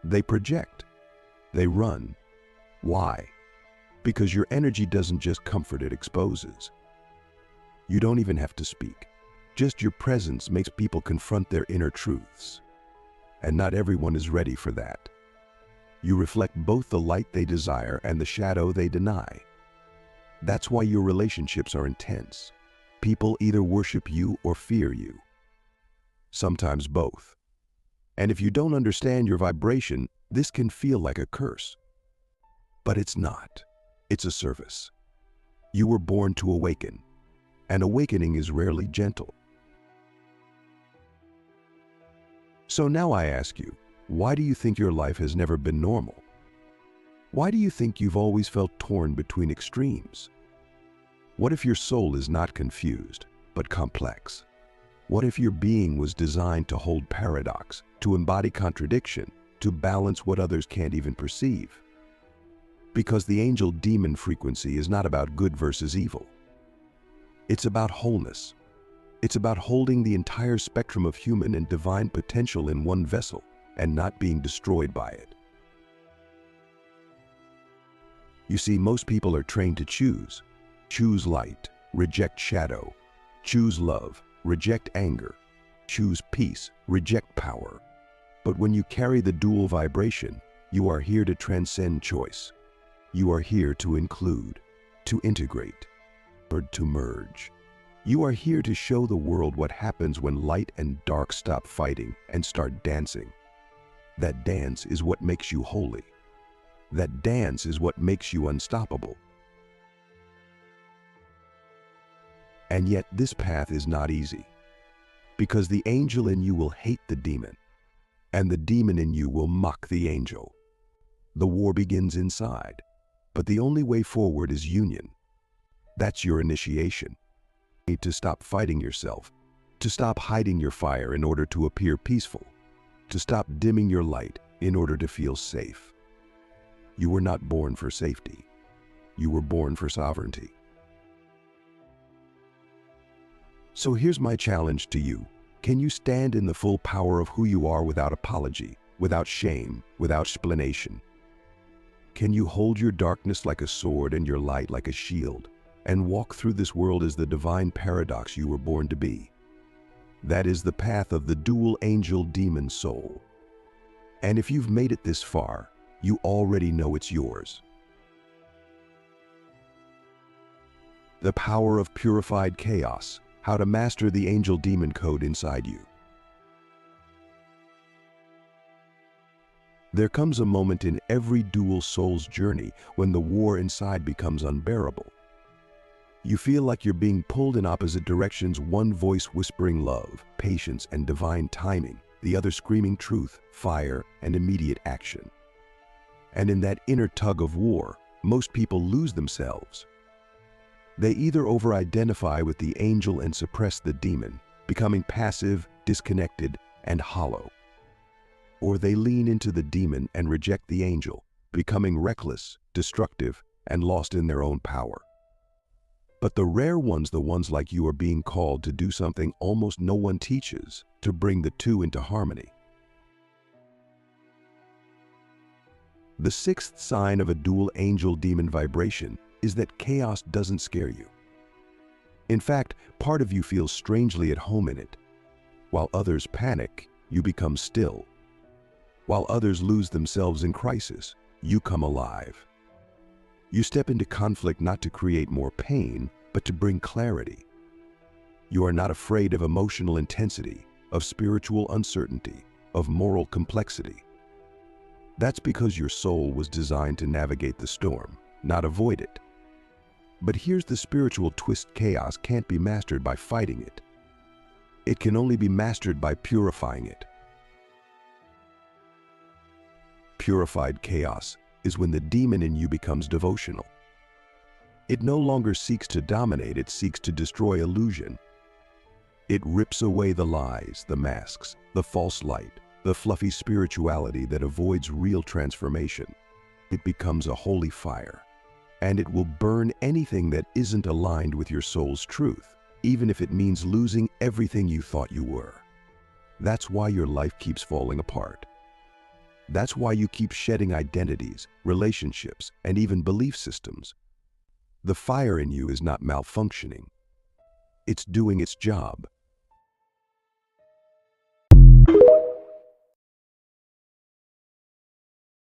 They project. They run. Why? Because your energy doesn't just comfort, it exposes. You don't even have to speak. Just your presence makes people confront their inner truths. And not everyone is ready for that. You reflect both the light they desire and the shadow they deny. That's why your relationships are intense. People either worship you or fear you. Sometimes both. And if you don't understand your vibration, this can feel like a curse. But it's not. It's a service. You were born to awaken, and awakening is rarely gentle. So now I ask you, why do you think your life has never been normal? Why do you think you've always felt torn between extremes? What if your soul is not confused, but complex? What if your being was designed to hold paradox, to embody contradiction, to balance what others can't even perceive? Because the angel-demon frequency is not about good versus evil. It's about wholeness. It's about holding the entire spectrum of human and divine potential in one vessel and not being destroyed by it. You see, most people are trained to choose. Choose light, reject shadow. Choose love, reject anger. Choose peace, reject power. But when you carry the dual vibration, you are here to transcend choice. You are here to include, to integrate, or to merge. You are here to show the world what happens when light and dark stop fighting and start dancing. That dance is what makes you holy. That dance is what makes you unstoppable. And yet this path is not easy, because the angel in you will hate the demon, and the demon in you will mock the angel. The war begins inside, but the only way forward is union. That's your initiation. You need to stop fighting yourself, to stop hiding your fire in order to appear peaceful, to stop dimming your light in order to feel safe. You were not born for safety. You were born for sovereignty. So here's my challenge to you. Can you stand in the full power of who you are without apology, without shame, without explanation? Can you hold your darkness like a sword and your light like a shield, and walk through this world as the divine paradox you were born to be? That is the path of the dual angel-demon soul. And if you've made it this far, you already know it's yours. The power of purified chaos, how to master the angel-demon code inside you. There comes a moment in every dual soul's journey when the war inside becomes unbearable. You feel like you're being pulled in opposite directions, one voice whispering love, patience, and divine timing, the other screaming truth, fire, and immediate action. And in that inner tug of war, most people lose themselves. They either over-identify with the angel and suppress the demon, becoming passive, disconnected, and hollow. Or they lean into the demon and reject the angel, becoming reckless, destructive, and lost in their own power. But the rare ones, the ones like you, are being called to do something almost no one teaches, to bring the two into harmony. The sixth sign of a dual angel-demon vibration is that chaos doesn't scare you. In fact, part of you feels strangely at home in it. While others panic, you become still. While others lose themselves in crisis, you come alive. You step into conflict not to create more pain, but to bring clarity. You are not afraid of emotional intensity, of spiritual uncertainty, of moral complexity. That's because your soul was designed to navigate the storm, not avoid it. But here's the spiritual twist: chaos can't be mastered by fighting it. It can only be mastered by purifying it. Purified chaos is when the demon in you becomes devotional. It no longer seeks to dominate, it seeks to destroy illusion. It rips away the lies, the masks, the false light, the fluffy spirituality that avoids real transformation. It becomes a holy fire, and it will burn anything that isn't aligned with your soul's truth, even if it means losing everything you thought you were. That's why your life keeps falling apart. That's why you keep shedding identities, relationships, and even belief systems. The fire in you is not malfunctioning. It's doing its job.